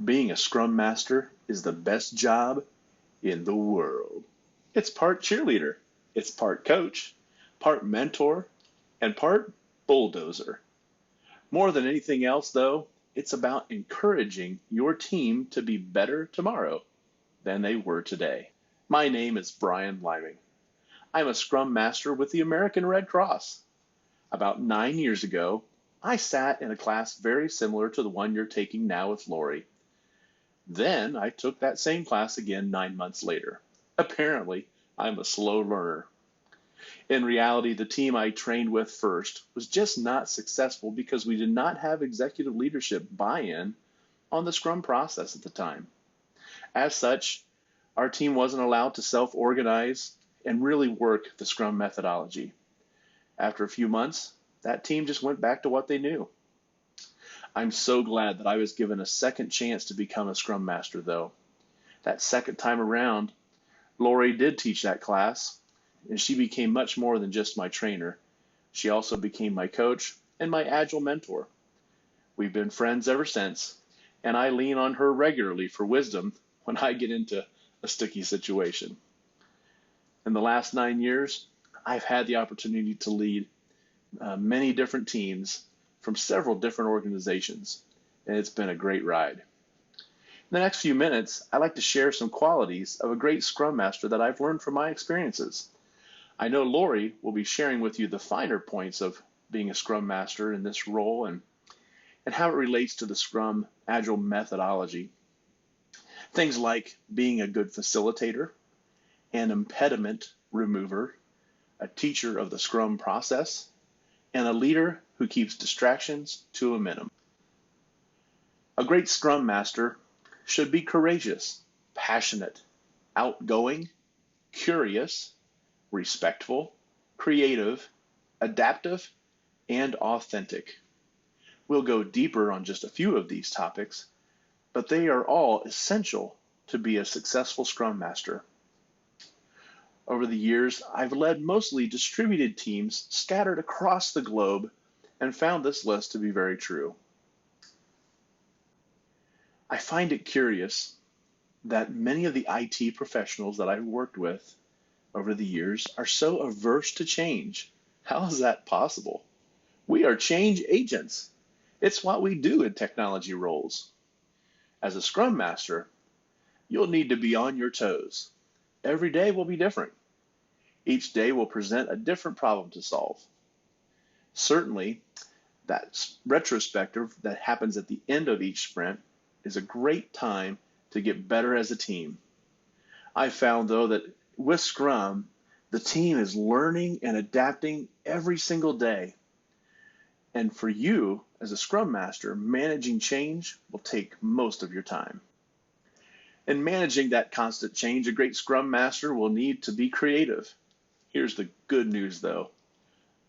Being a Scrum Master is the best job in the world. It's part cheerleader, it's part coach, part mentor, and part bulldozer. More than anything else, though, it's about encouraging your team to be better tomorrow than they were today. My name is Brian Liming. I'm a Scrum Master with the American Red Cross. About 9 years ago, I sat in a class very similar to the one you're taking now with Lori. Then I took that same class again 9 months later. Apparently, I'm a slow learner. In reality, the team I trained with first was just not successful because we did not have executive leadership buy-in on the Scrum process at the time. As such, our team wasn't allowed to self-organize and really work the Scrum methodology. After a few months, that team just went back to what they knew. I'm so glad that I was given a second chance to become a Scrum Master, though. That second time around, Lori did teach that class, and she became much more than just my trainer. She also became my coach and my Agile mentor. We've been friends ever since, and I lean on her regularly for wisdom when I get into a sticky situation. In the last 9 years, I've had the opportunity to lead many different teams from several different organizations, and it's been a great ride. In the next few minutes, I'd like to share some qualities of a great Scrum Master that I've learned from my experiences. I know Lori will be sharing with you the finer points of being a Scrum Master in this role and how it relates to the Scrum Agile methodology. Things like being a good facilitator, an impediment remover, a teacher of the Scrum process, and a leader who keeps distractions to a minimum. A great Scrum Master should be courageous, passionate, outgoing, curious, respectful, creative, adaptive, and authentic. We'll go deeper on just a few of these topics, but they are all essential to be a successful Scrum Master. Over the years, I've led mostly distributed teams scattered across the globe and found this list to be very true. I find it curious that many of the IT professionals that I've worked with over the years are so averse to change. How is that possible? We are change agents. It's what we do in technology roles. As a Scrum Master, you'll need to be on your toes. Every day will be different. Each day will present a different problem to solve. Certainly, that retrospective that happens at the end of each sprint is a great time to get better as a team. I found, though, that with Scrum, the team is learning and adapting every single day. And for you, as a Scrum Master, managing change will take most of your time. In managing that constant change, a great Scrum Master will need to be creative. Here's the good news, though.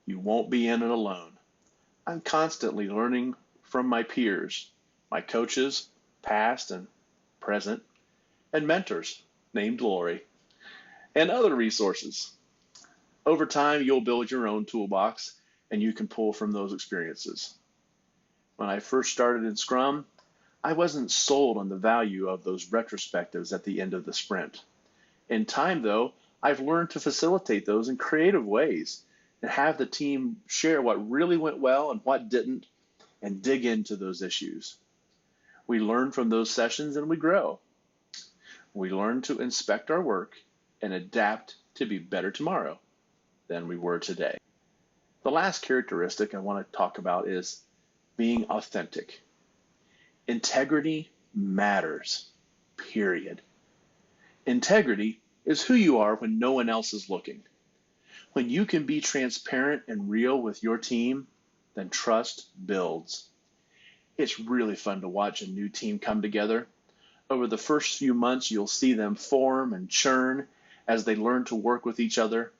You won't be in it alone. I'm constantly learning from my peers, my coaches, past and present, and mentors, named Lori, and other resources. Over time, you'll build your own toolbox, and you can pull from those experiences. When I first started in Scrum, I wasn't sold on the value of those retrospectives at the end of the sprint. In time, though, I've learned to facilitate those in creative ways and have the team share what really went well and what didn't and dig into those issues. We learn from those sessions and we grow. We learn to inspect our work and adapt to be better tomorrow than we were today. The last characteristic I want to talk about is being authentic. Integrity matters, period. Integrity is who you are when no one else is looking. When you can be transparent and real with your team, then trust builds. It's really fun to watch a new team come together. Over the first few months, you'll see them form and churn as they learn to work with each other.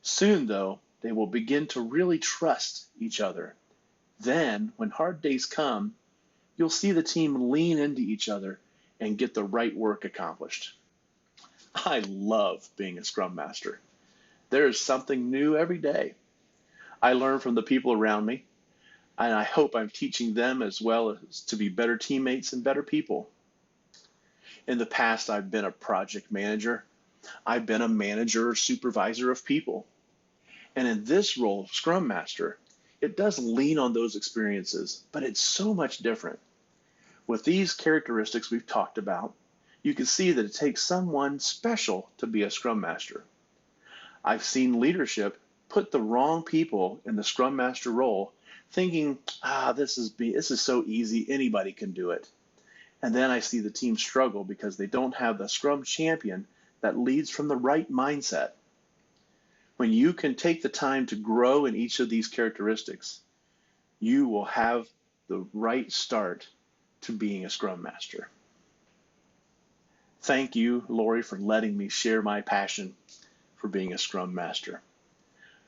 Soon, though, they will begin to really trust each other. Then, when hard days come, you'll see the team lean into each other and get the right work accomplished. I love being a Scrum Master. There is something new every day. I learn from the people around me, and I hope I'm teaching them as well as to be better teammates and better people. In the past, I've been a project manager. I've been a manager or supervisor of people. And in this role, Scrum Master, it does lean on those experiences, but it's so much different. With these characteristics we've talked about, you can see that it takes someone special to be a Scrum Master. I've seen leadership put the wrong people in the Scrum Master role, thinking, this is so easy, anybody can do it. And then I see the team struggle because they don't have the Scrum champion that leads from the right mindset. When you can take the time to grow in each of these characteristics, you will have the right start to being a Scrum Master. Thank you, Lori, for letting me share my passion for being a Scrum Master.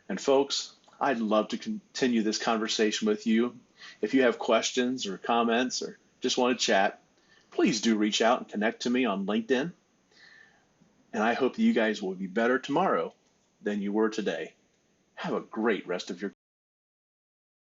And folks, I'd love to continue this conversation with you. If you have questions or comments or just want to chat, please do reach out and connect to me on LinkedIn. And I hope that you guys will be better tomorrow than you were today. Have a great rest of your